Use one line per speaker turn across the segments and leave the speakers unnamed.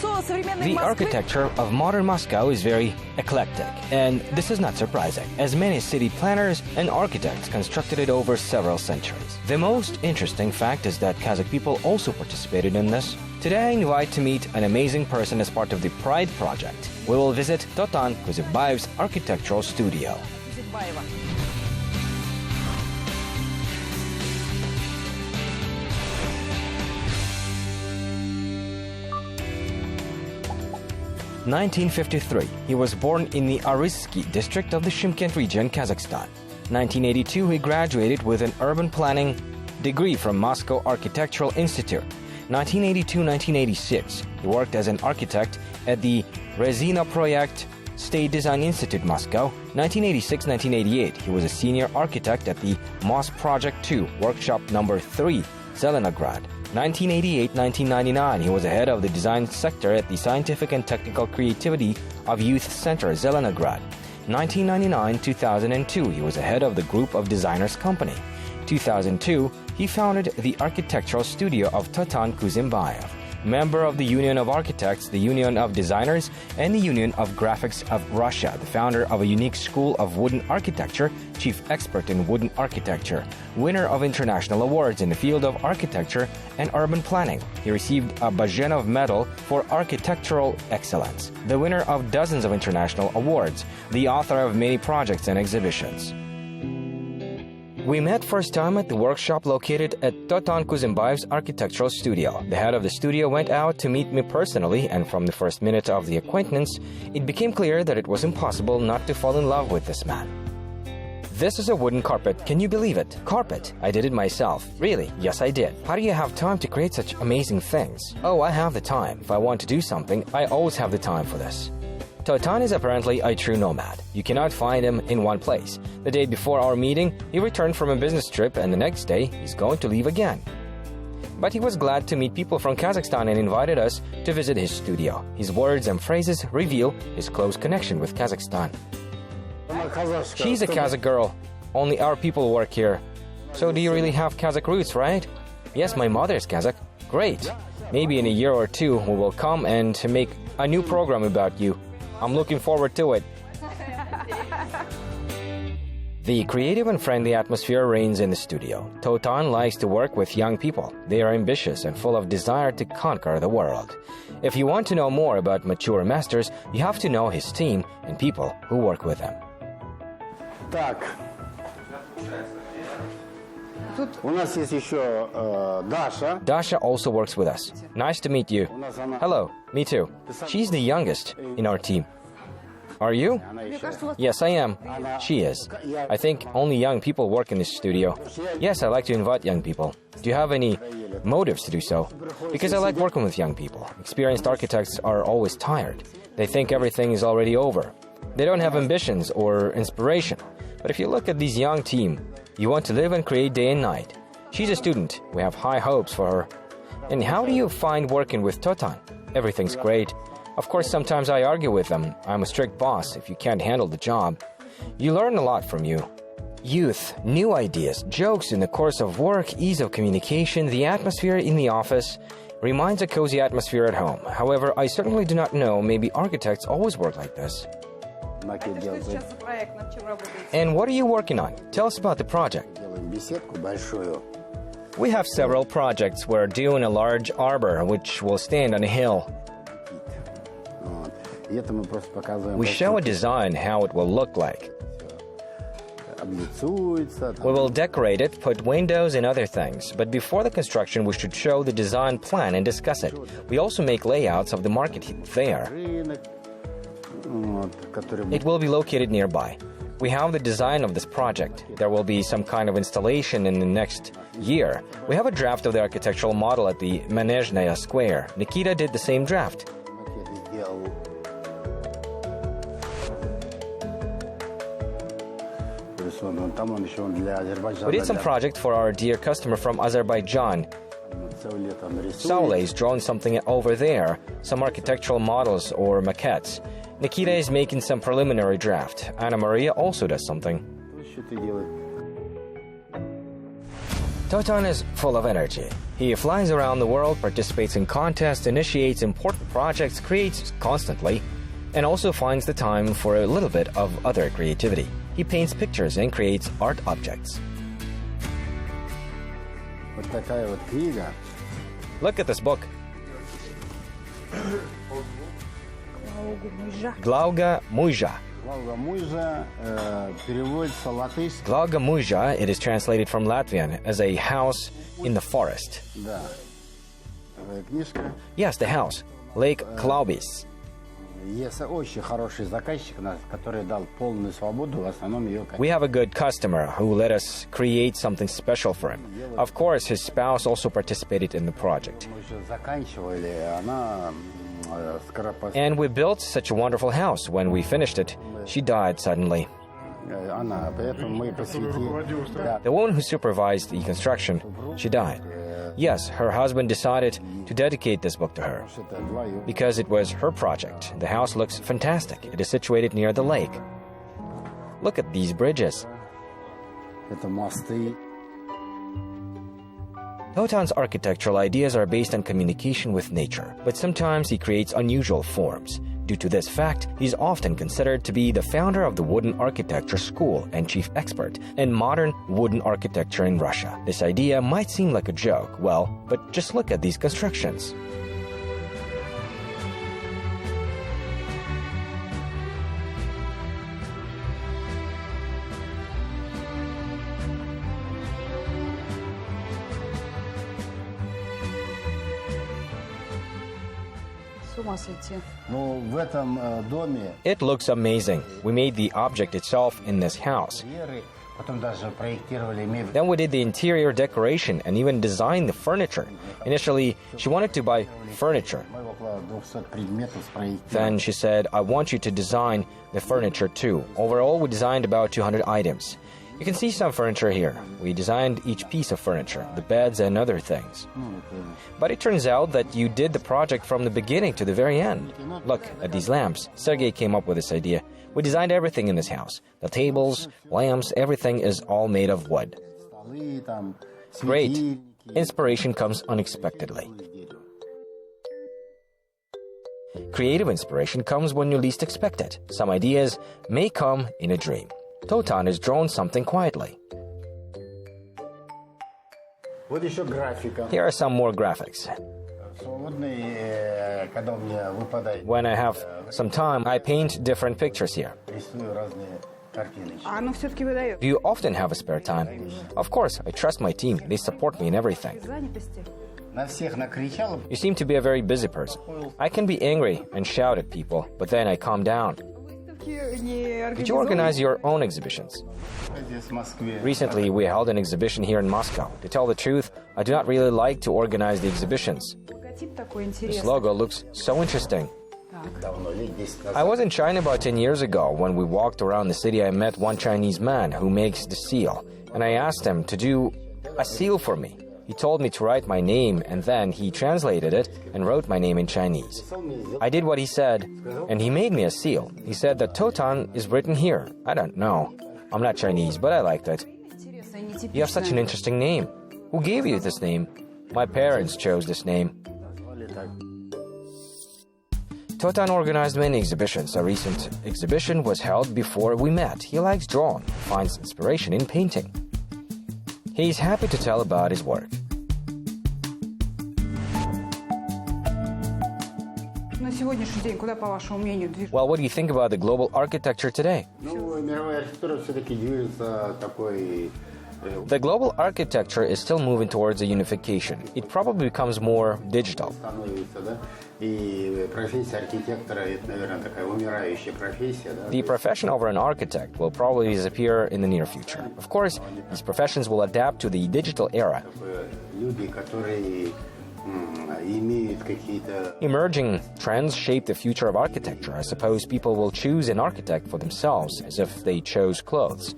The architecture of modern Moscow is very eclectic, and this is not surprising, as many city planners and architects constructed it over several centuries. The most interesting fact is that Kazakh people also participated in this. Today I invite to meet an amazing person as part of the Pride project. We will visit Totan Kuzembayev's architectural studio. 1953, he was born in the Arysky district of the Shymkent region, Kazakhstan. 1982, he graduated with an urban planning degree from Moscow Architectural Institute. 1982-1986, he worked as an architect at the Rezina Project State Design Institute, Moscow. 1986-1988, he was a senior architect at the MOS Project 2, Workshop Number 3, Zelenograd. 1988-1999, he was the head of the design sector at the Scientific and Technical Creativity of Youth Center, Zelenograd. 1999-2002, he was the head of the Group of Designers Company. 2002, he founded the architectural studio of Totan Kuzembayev, member of the Union of Architects, the Union of Designers, and the Union of Graphics of Russia, the founder of a unique school of wooden architecture, chief expert in wooden architecture, winner of international awards in the field of architecture and urban planning. He received a Bazhenov Medal for architectural excellence, the winner of dozens of international awards, the author of many projects and exhibitions. We met first time at the workshop located at Totan Kuzembayev's architectural studio. The head of the studio went out to meet me personally, and from the first minute of the acquaintance, it became clear that it was impossible not to fall in love with this man. This is a wooden carpet. Can you believe it? Carpet. I did it myself. Really? Yes, I did. How do you have time to create such amazing things? Oh, I have the time. If I want to do something, I always have the time for this. Totan is apparently a true nomad. You cannot find him in one place. The day before our meeting, he returned from a business trip, and the next day, he's going to leave again. But he was glad to meet people from Kazakhstan and invited us to visit his studio. His words and phrases reveal his close connection with Kazakhstan. She's a Kazakh girl. Only our people work here. So do you really have Kazakh roots, right? Yes, my mother is Kazakh. Great. Maybe in a year or two, we will come and make a new program about you. I'm looking forward to it. The creative and friendly atmosphere reigns in the studio. Totan likes to work with young people. They are ambitious and full of desire to conquer the world. If you want to know more about mature masters, you have to know his team and people who work with them. Dasha also works with us. Nice to meet you. Hello, me too. She's the youngest in our team. Are you? Yes, I am. She is. I think only young people work in this studio. Yes, I like to invite young people. Do you have any motives to do so? Because I like working with young people. Experienced architects are always tired. They think everything is already over. They don't have ambitions or inspiration. But if you look at this young team, you want to live and create day and night. She's a student. We have high hopes for her. And how do you find working with Totan? Everything's great. Of course, sometimes I argue with them. I'm a strict boss if you can't handle the job. You learn a lot from you. Youth, new ideas, jokes in the course of work, ease of communication, the atmosphere in the office reminds a cozy atmosphere at home. However, I certainly do not know, maybe architects always work like this. And what are you working on? Tell us about the project. We have several projects. We're doing a large arbor, which will stand on a hill. We show a design how it will look like. We will decorate it, put windows and other things, but before the construction we should show the design plan and discuss it. We also make layouts of the market there. It will be located nearby. We have the design of this project. There will be some kind of installation in the next year. We have a draft of the architectural model at the Manezhnaya Square. Nikita did the same draft. We did some project for our dear customer from Azerbaijan. Saule is drawing something over there, some architectural models or maquettes. Nikita is making some preliminary draft. Anna Maria also does something. Totan is full of energy. He flies around the world, participates in contests, initiates important projects, creates constantly, and also finds the time for a little bit of other creativity. He paints pictures and creates art objects. Look at this book. Glauga Muja. Glauga Muja, it is translated from Latvian as a house in the forest. Yes, the house. Lake Klaubis. We have a good customer who let us create something special for him. Of course, his spouse also participated in the project. And we built such a wonderful house. When we finished it, she died suddenly. The woman who supervised the construction, she died. Yes, her husband decided to dedicate this book to her because it was her project. The house looks fantastic. It is situated near the lake. Look at these bridges. Totan's architectural ideas are based on communication with nature, but sometimes he creates unusual forms. Due to this fact, he is often considered to be the founder of the wooden architecture school and chief expert in modern wooden architecture in Russia. This idea might seem like a joke, well, but just look at these constructions. It looks amazing. We made the object itself in this house. Then we did the interior decoration and even designed the furniture. Initially, she wanted to buy furniture. Then she said, I want you to design the furniture too. Overall, we designed about 200 items. You can see some furniture here. We designed each piece of furniture, the beds and other things. But it turns out that you did the project from the beginning to the very end. Look at these lamps. Sergei came up with this idea. We designed everything in this house. The tables, lamps, everything is all made of wood. Great. Inspiration comes unexpectedly. Creative inspiration comes when you least expect it. Some ideas may come in a dream. Totan has drawn something quietly. Here are some more graphics. When I have some time, I paint different pictures here. Do you often have a spare time? Of course, I trust my team. They support me in everything. You seem to be a very busy person. I can be angry and shout at people, but then I calm down. Did you organize your own exhibitions? Recently, we held an exhibition here in Moscow. To tell the truth, I do not really like to organize the exhibitions. This logo looks so interesting. I was in China about 10 years ago. When we walked around the city, I met one Chinese man who makes the seal, and I asked him to do a seal for me. He told me to write my name, and then he translated it and wrote my name in Chinese. I did what he said, and he made me a seal. He said that Totan is written here. I don't know. I'm not Chinese, but I liked it. You have such an interesting name. Who gave you this name? My parents chose this name. Totan organized many exhibitions. A recent exhibition was held before we met. He likes drawing, finds inspiration in painting. He's happy to tell about his work. Well, what do you think about the global architecture today? The global architecture is still moving towards a unification. It probably becomes more digital. The profession of an architect will probably disappear in the near future. Of course, these professions will adapt to the digital era. Emerging trends shape the future of architecture. I suppose people will choose an architect for themselves as if they chose clothes.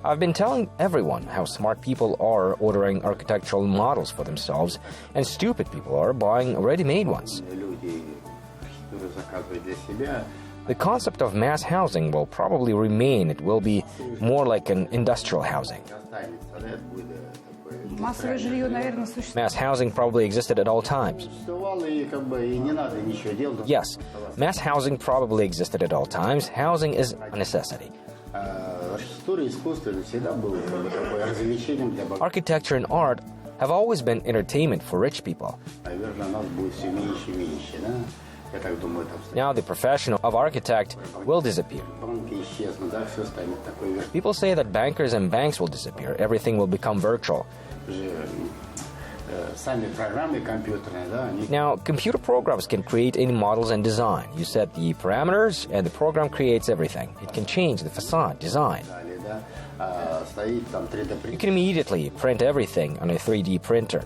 I've been telling everyone how smart people are ordering architectural models for themselves and stupid people are buying ready-made ones. The concept of mass housing will probably remain. It will be more like an industrial housing. Mass housing probably existed at all times. Yes, mass housing probably existed at all times. Housing is a necessity. Architecture and art have always been entertainment for rich people. Now the profession of architect will disappear. People say that bankers and banks will disappear. Everything will become virtual. Now, computer programs can create any models and design. You set the parameters and the program creates everything. It can change the facade, design. You can immediately print everything on a 3D printer.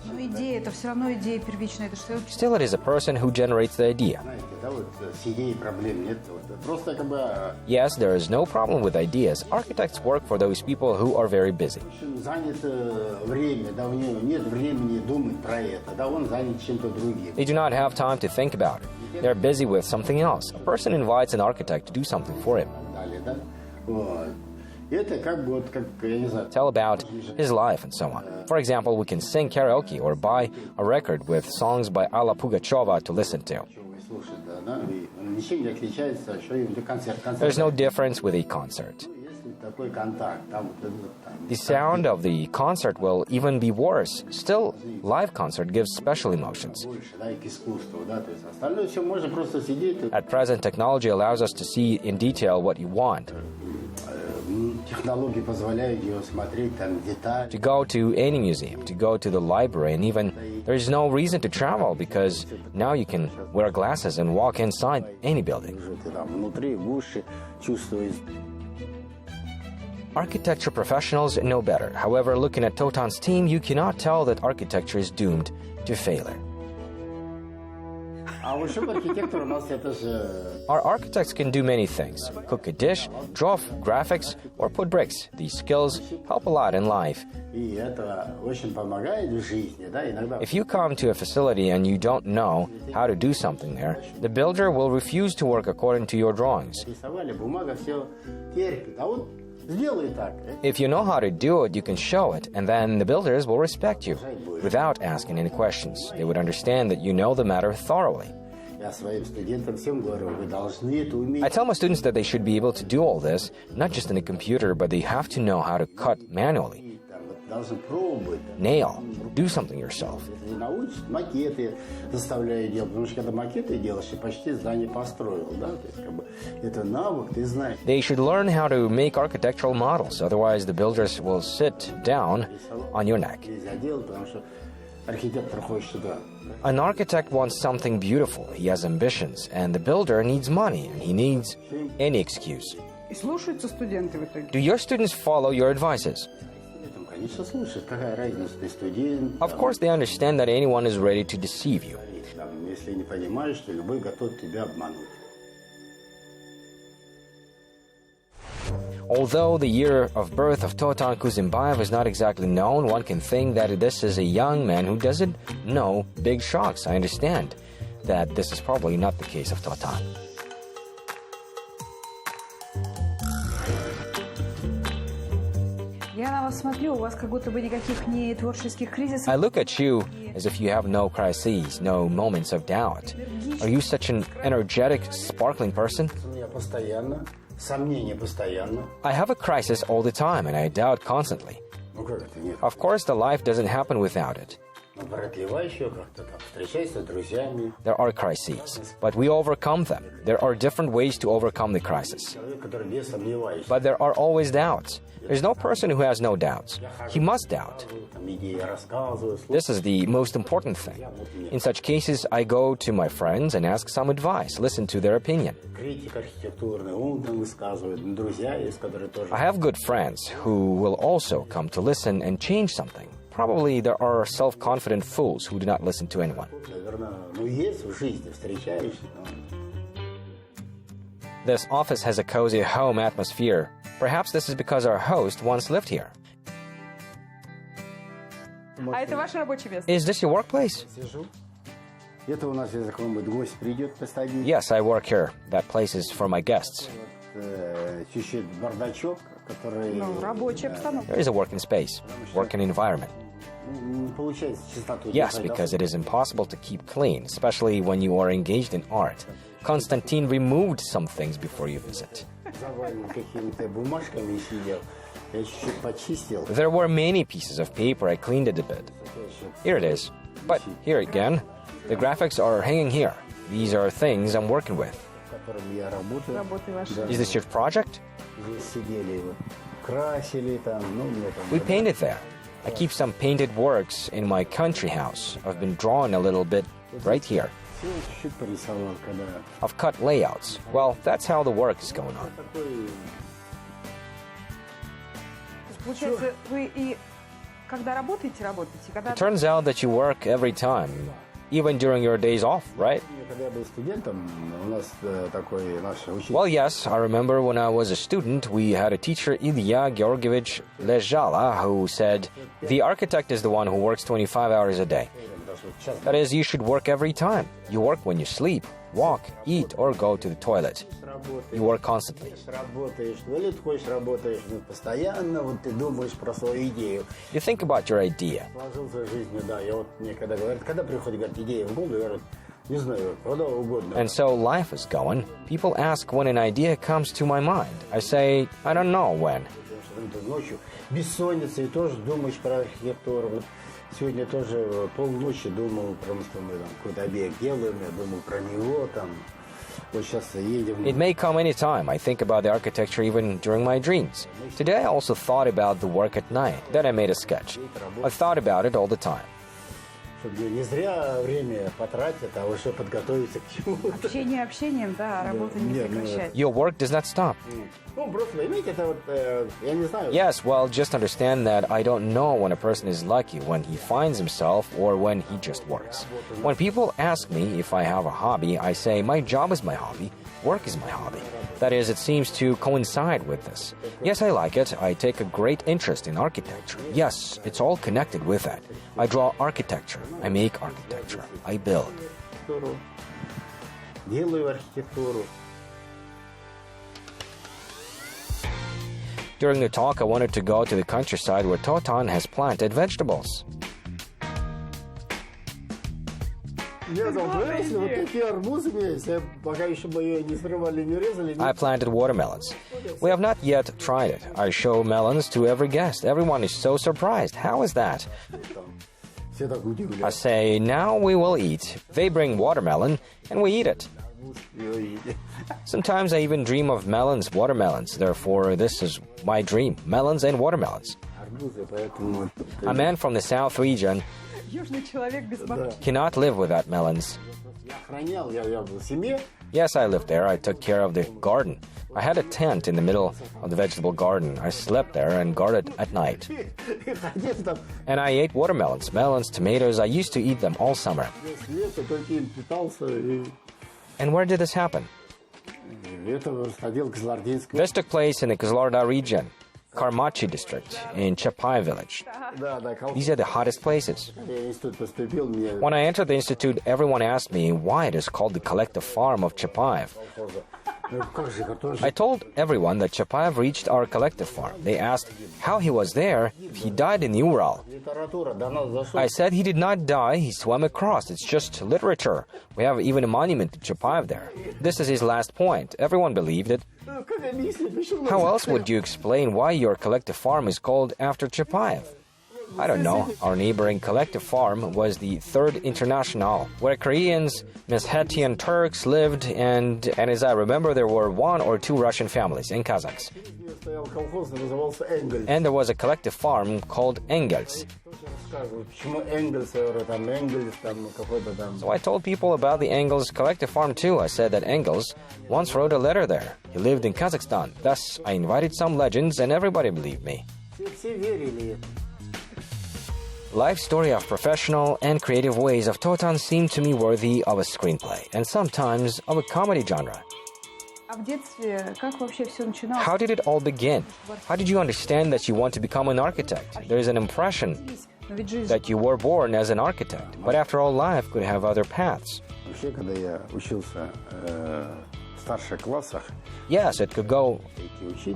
Still, it is a person who generates the idea. Yes, there is no problem with ideas. Architects work for those people who are very busy. They do not have time to think about it. They are busy with something else. A person invites an architect to do something for him. Tell about his life and so on. For example, we can sing karaoke or buy a record with songs by Alla Pugacheva to listen to. There's no difference with a concert. The sound of the concert will even be worse. Still, live concert gives special emotions. At present, technology allows us to see in detail what you want. To go to any museum, to go to the library, and even there is no reason to travel because now you can wear glasses and walk inside any building. Architecture professionals know better. However, looking at Totan's team, you cannot tell that architecture is doomed to failure. Our architects can do many things: cook a dish, draw graphics, or put bricks. These skills help a lot in life. If you come to a facility and you don't know how to do something there, the builder will refuse to work according to your drawings. If you know how to do it, you can show it, and then the builders will respect you without asking any questions. They would understand that you know the matter thoroughly. I tell my students that they should be able to do all this, not just in a computer, but they have to know how to cut manually. Nail. Do something yourself. They should learn how to make architectural models, otherwise the builders will sit down on your neck. An architect wants something beautiful, he has ambitions, and the builder needs money, and he needs any excuse. Do your students follow your advices? Of course, they understand that anyone is ready to deceive you. Although the year of birth of Totan Kuzembayev is not exactly known, one can think that this is a young man who doesn't know big shocks. I understand that this is probably not the case of Totan. I look at you as if you have no crises, no moments of doubt. Are you such an energetic, sparkling person? I have a crisis all the time, and I doubt constantly. Of course, the life doesn't happen without it. There are crises, but we overcome them. There are different ways to overcome the crisis. But there are always doubts. There's no person who has no doubts. He must doubt. This is the most important thing. In such cases, I go to my friends and ask some advice, listen to their opinion. I have good friends who will also come to listen and change something. Probably there are self-confident fools who do not listen to anyone. This office has a cozy home atmosphere. Perhaps this is because our host once lived here. Is this your workplace? Yes, I work here. That place is for my guests. There is a working space, working environment. Yes, because it is impossible to keep clean, especially when you are engaged in art. Konstantin removed some things before you visit. There were many pieces of paper. I cleaned it a bit. Here it is. But here again, the graphics are hanging here. These are things I'm working with. Is this your project? We painted there. I keep some painted works in my country house. I've been drawing a little bit right here. I've cut layouts. Well, that's how the work is going on. It turns out that you work every time, even during your days off, right? Well, yes, I remember when I was a student, we had a teacher, Ilya Georgievich Lezhala, who said, the architect is the one who works 25 hours a day. That is, you should work every time. You work when you sleep, walk, eat, or go to the toilet. You work constantly. You think about your idea. And so life is going. People ask when an idea comes to my mind. I say, I don't know when.
Сегодня тоже полночи думал, потому что мы там какой-то объект делаем, я думал про него там. Вот сейчас едем.
It may come any time. I think about the architecture even during my dreams. Today I also thought about the work at night. Then I made a sketch. I thought about it all the time.
Чтобы не зря время потратить, а уже подготовиться к чему-то.
Общение общением, да, работа не прекращается.
Your work does not stop. Yes, well, just understand that I don't know when a person is lucky, when he finds himself or when he just works. When people ask me if I have a hobby, I say my job is my hobby, work is my hobby. That is, it seems to coincide with this. Yes, I like it. I take a great interest in architecture. Yes, it's all connected with that. I draw architecture. I make architecture. I build. During the talk, I wanted to go to the countryside where Totan has planted vegetables. I planted watermelons. We have not yet tried it. I show melons to every guest. Everyone is so surprised. How is that? I say, now we will eat. They bring watermelon, and we eat it. Sometimes I even dream of melons, watermelons. Therefore, this is my dream, melons and watermelons. A man from the south region cannot live without melons. Yes, I lived there. I took care of the garden. I had a tent in the middle of the vegetable garden. I slept there and guarded at night. And I ate watermelons, melons, tomatoes. I used to eat them all summer. And where did this happen? This took place in the Kozlorda region, Karmachi district, in Chapayev village. These are the hottest places. When I entered the institute, everyone asked me why it is called the collective farm of Chapayev. I told everyone that Chapayev reached our collective farm. They asked how he was there if he died in the Ural. I said he did not die, he swam across. It's just literature. We have even a monument to Chapayev there. This is his last point. Everyone believed it. How else would you explain why your collective farm is called after Chapayev? I don't know. Our neighboring collective farm was the Third International, where Koreans, Meshetian Turks lived, and as I remember, there were 1 or 2 Russian families and Kazakhs. And there was a collective farm called Engels. So I told people about the Engels collective farm too. I said that Engels once wrote a letter there. He lived in Kazakhstan. Thus, I invited some legends and everybody believed me. Life story of professional and creative ways of Totan seemed to me worthy of a screenplay, and sometimes of a comedy genre. How did it all begin? How did you understand that you want to become an architect? There is an impression that you were born as an architect, but after all, life could have other paths.
Вообще, когда я учился в старших классах,
Yes, it could go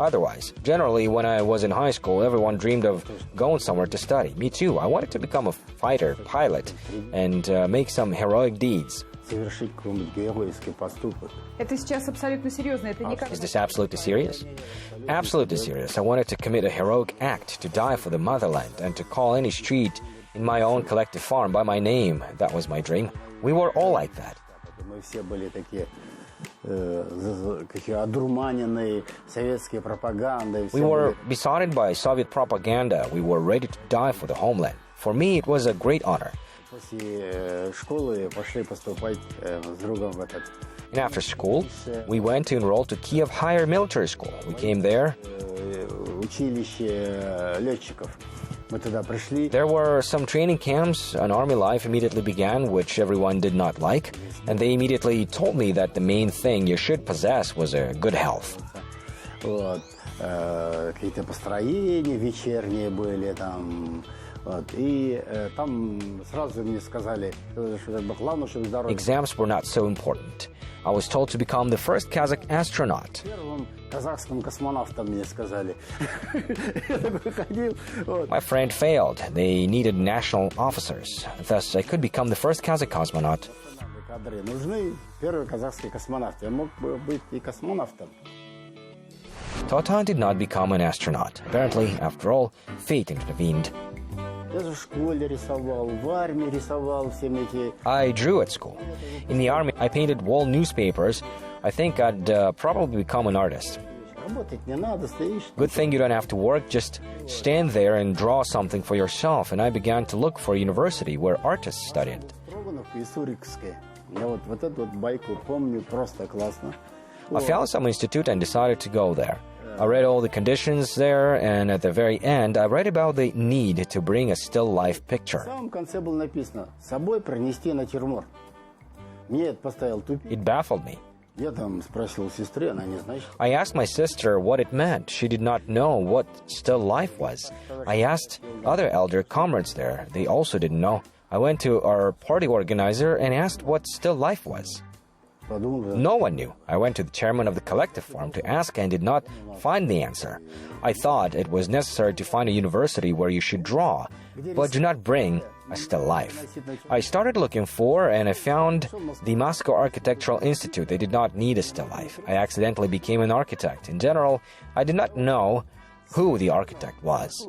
otherwise. Generally, when I was in high school, everyone dreamed of going somewhere to study. Me too. I wanted to become a fighter, pilot, and make some heroic deeds.
совершить какой-нибудь героический поступок.
Это сейчас абсолютно серьезно. Это не как...
Is this absolutely serious? Absolutely serious. I wanted to commit a heroic act, to die for the motherland, and to call any street in my own collective farm by my name. That was my dream. We were all like that.
Мы все были такие одурманенные советской пропагандой.
We were besotted by Soviet propaganda. We were ready to die for the homeland. For me, it was a great honor.
После школы пошли поступать с другом в этот.
And after school, we went to enroll to Kiev Higher Military School. We came there.
Училище летчиков. Мы туда пришли.
There were some training camps. An army life immediately began, which everyone did not like. And they immediately told me that the main thing you should possess was a good health.
Вот. Какие-то построения вечерние были там. Вот. И там сразу мне сказали, что главное, чтобы здоровье.
Exams were not so important. I was told to become the first Kazakh astronaut.
Первым казахским космонавтом мне сказали. Я такой ходил.
My friend failed. They needed national officers. Thus, I could become the first Kazakh cosmonaut.
Кадры нужны. Первый казахский космонавт. Я мог бы быть и космонавтом.
Totan did not become an astronaut. Apparently, after all, fate intervened.
Я же в школе рисовал, в армии рисовал все эти...
I drew at school. In the army, I painted wall newspapers. I think I'd probably become an artist.
Работать не надо, стоишь.
Good thing you don't have to work, just stand there and draw something for yourself. And I began to look for a university where artists studied.
Строгановка и Сурикская. Я вот эту вот байку помню, просто классно.
I found some institute and decided to go there. I read all the conditions there, and at the very end, I read about the need to bring a still life picture.
В самом конце было написано «С собой пронести натюрморт». Мне это поставил тупик.
It baffled me.
Я там спросил сестры, она не знает.
I asked my sister what it meant. She did not know what still life was. I asked other elder comrades there. They also didn't know. I went to our party organizer and asked what still life was. No one knew. I went to the chairman of the collective farm to ask and did not find the answer. I thought it was necessary to find a university where you should draw, but do not bring a still life. I started looking for and I found the Moscow Architectural Institute. They did not need a still life. I accidentally became an architect. In general, I did not know who the architect was.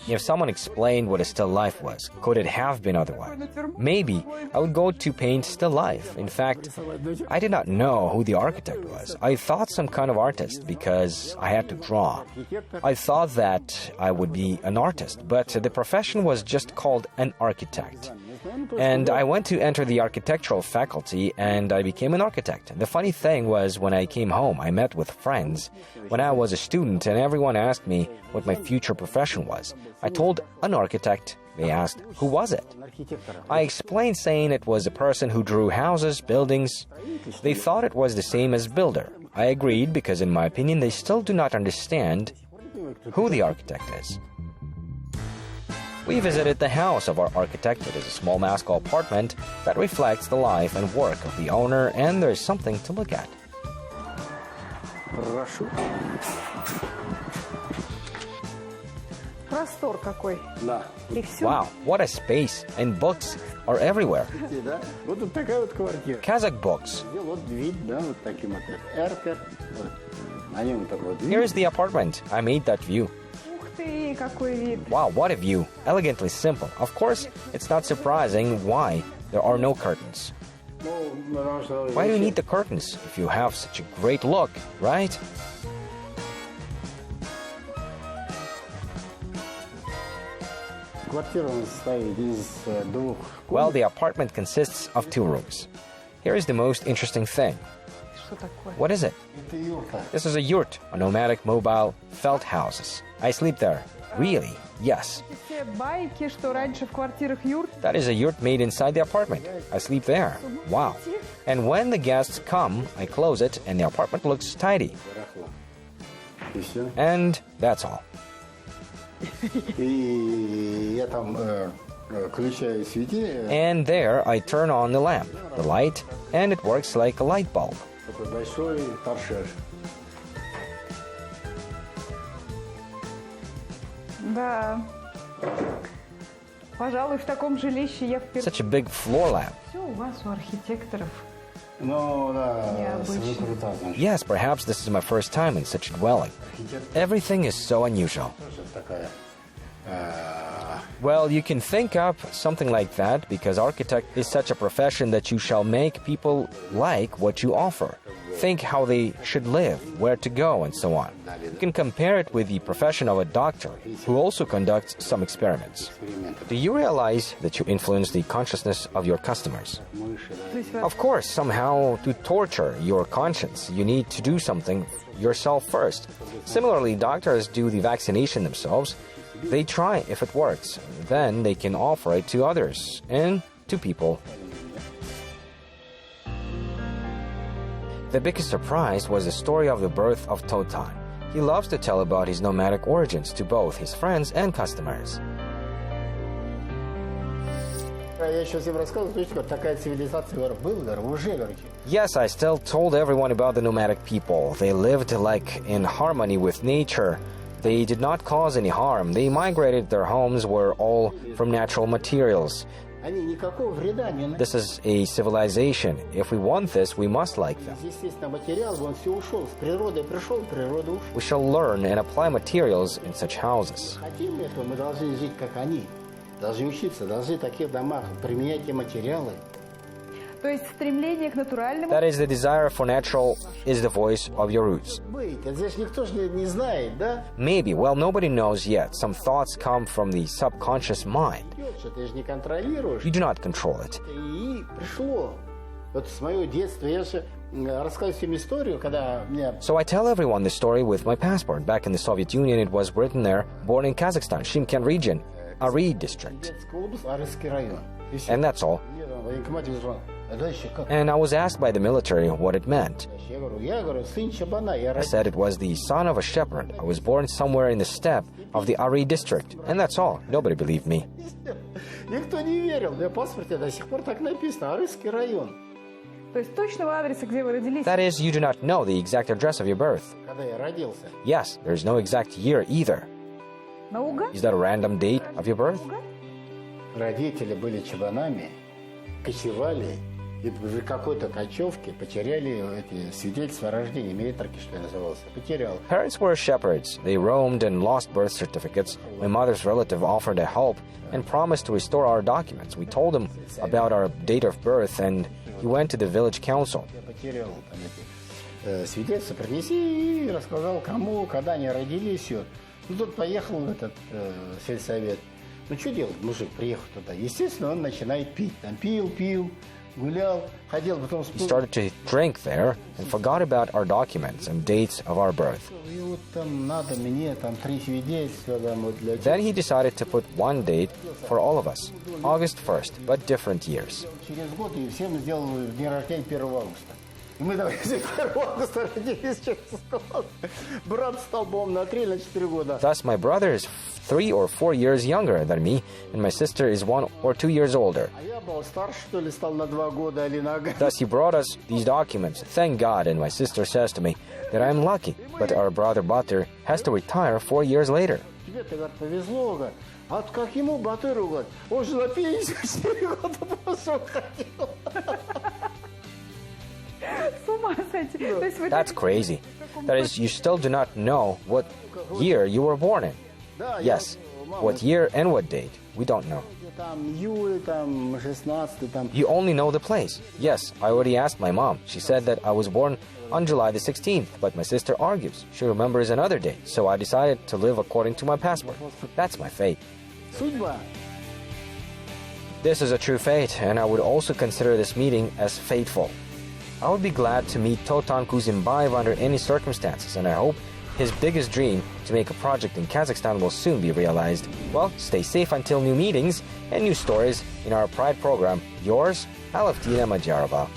If someone explained what a still life was, could it have been otherwise? Maybe I would go to paint still life. In fact, I did not know who the architect was. I thought some kind of artist because I had to draw. I thought that I would be an artist, but the profession was just called an architect. And I went to enter the architectural faculty and I became an architect. The funny thing was when I came home, I met with friends when I was a student and everyone asked me what my future profession was. I told an architect. They asked, who was it? I explained saying it was a person who drew houses, buildings. They thought it was the same as builder. I agreed because in my opinion they still do not understand who the architect is. We visited the house of our architect. It is a small Moscow apartment that reflects the life and work of the owner, and there's something to look at.
Простор какой.
Да.
И все.
Wow, what a space! And books are everywhere.
Да? Вот тут такая вот квартира.
Kazakh books.
Где вот вид, да, вот таким вот эркер. Вот. На нем такой вот вид.
Here's the apartment. I made that view.
Ух ты, какой вид.
Wow, what a view. Elegantly simple. Of course, it's not surprising why there are no curtains. Why do you need the curtains if you have such a great look, right?
Квартира состоит из двух.
Well, the apartment consists of 2 rooms. Here is the most interesting thing.
Что такое?
What is it?
Это юрта.
This is a yurt, a nomadic mobile felt houses. I sleep there. Really? Yes.
Все байки, что раньше в квартирах юрт.
That is a yurt made inside the apartment. I sleep there. Wow. And when the guests come, I close it and the apartment looks tidy.
И все.
And that's all.
И я там включаю светильник.
And there I turn on the lamp, the light, and it works like a light bulb.
Такой большой торшер.
Да. Пожалуй, в таком жилище я впервые...
Such a big floor lamp.
Все у вас, у архитекторов.
Ну, да,
Необычно.
круто, значит.
Yes, perhaps this is my first time in such a dwelling. Everything is so unusual.
Тоже такая.
Well, you can think up something like that because architect is such a profession that you shall make people like what you offer. Think how they should live, where to go, and so on. You can compare it with the profession of a doctor who also conducts some experiments. Do you realize that you influence the consciousness of your customers?
То есть вы-
Of course, somehow to torture your conscience, you need to do something yourself first. Similarly, doctors do the vaccination themselves. They try if it works. Then they can offer it to others and to people. The biggest surprise was the story of the birth of Totan. He loves to tell about his nomadic origins to both his friends and customers.
Я еще всем рассказываю, то есть говорю, такая цивилизация, говорю, был, говорю, уже, говорю.
Yes, I still told everyone about the nomadic people. They lived like in harmony with nature. They did not cause any harm. They migrated. Their homes were all from natural materials.
Они никакого вреда не нанесли.
This is a civilization. If we want this, we must like them.
Естественно, материал, он все ушел. С природы пришел, природа ушла.
We shall learn and apply materials in such houses.
Хотим этого, мы должны жить, как они. Должны учиться, должны в таких домах применять те материалы.
То есть стремление к натуральному...
That is, the desire for natural is the voice of your roots.
Быть, это здесь никто же не знает, да?
Maybe, well, nobody knows yet. Some thoughts come from the subconscious mind.
Идет, что ты же не контролируешь.
You do not control it.
И пришло. Вот с моего детства я же рассказываю всем историю, когда меня...
So I tell everyone the story with my passport. Back in the Soviet Union, it was written there, born in Kazakhstan, Shymkent region, Ari district.
Детская область, Арысский район. И все.
And that's all.
Мне там военкомате звонил. А дальше как?
And I was asked by the military what it meant.
Я говорю, сын Чабана. Я
I said it was the son of a shepherd. I was born somewhere in the steppe of the Ari district. And that's all. Nobody believed me.
Никто не верил. На паспорте до сих пор так написано. Арысский район.
То есть точного адреса, где вы родились?
That is, you do not know the exact address of your birth.
Когда я родился.
Yes, there's no exact year either.
Наугад?
Is that a random date of your birth?
Родители были чабанами, кочевали, и в какой-то кочевке потеряли эти свидетельства о рождении, метрики, что ли, назывался. Потерял.
Parents were shepherds. They roamed and lost birth certificates. My mother's relative offered to help and promised to restore our documents. We told him about our date of birth, and he went to the village council.
Я потерял там эти свидетельства, принеси, и рассказал, кому, когда они родились, все. Ну, тут поехал в этот сельсовет. Ну, что делать, мужик приехал туда? Естественно, он начинает пить. Там пил, гулял, ходил, потом
He started to drink there and forgot about our documents and dates of our birth.
И вот там надо мне, там 3 свидетельства, там вот для
Then he decided to put one date for all of us, August 1st, but different years.
Через год и всем сделал день рождения 1 августа. И мы давай 1 августа родились через год. Брат стал, по-моему, на 3 или 4 года.
Thus, my brother is 3 or 4 years younger than me, and my sister is 1 or 2 years older.
А я был старше, что ли, стал на 2 года или на год.
Thus, he brought us these documents. Thank God, and my sister says to me that I am lucky, but our brother Batyr has to retire 4 years later.
Тебе-то, говорит, повезло, говорит. А вот как ему, Батыру, говорит, он же на 54 года просто ходил.
С ума сойти. То есть вы
That's crazy. That is, you still do not know what year you were born in. Yes, what year and what date, we don't know.
Там июль, там 16, там...
You only know the place. Yes, I already asked my mom. She said that I was born on July the 16th, but my sister argues. She remembers another date, so I decided to live according to my passport. That's my fate.
Судьба.
This is a true fate, and I would also consider this meeting as fateful. I would be glad to meet Totan Kuzembayev under any circumstances, and I hope his biggest dream to make a project in Kazakhstan will soon be realized. Well, stay safe until new meetings and new stories in our Pride program. Yours, Aleftina Majarova.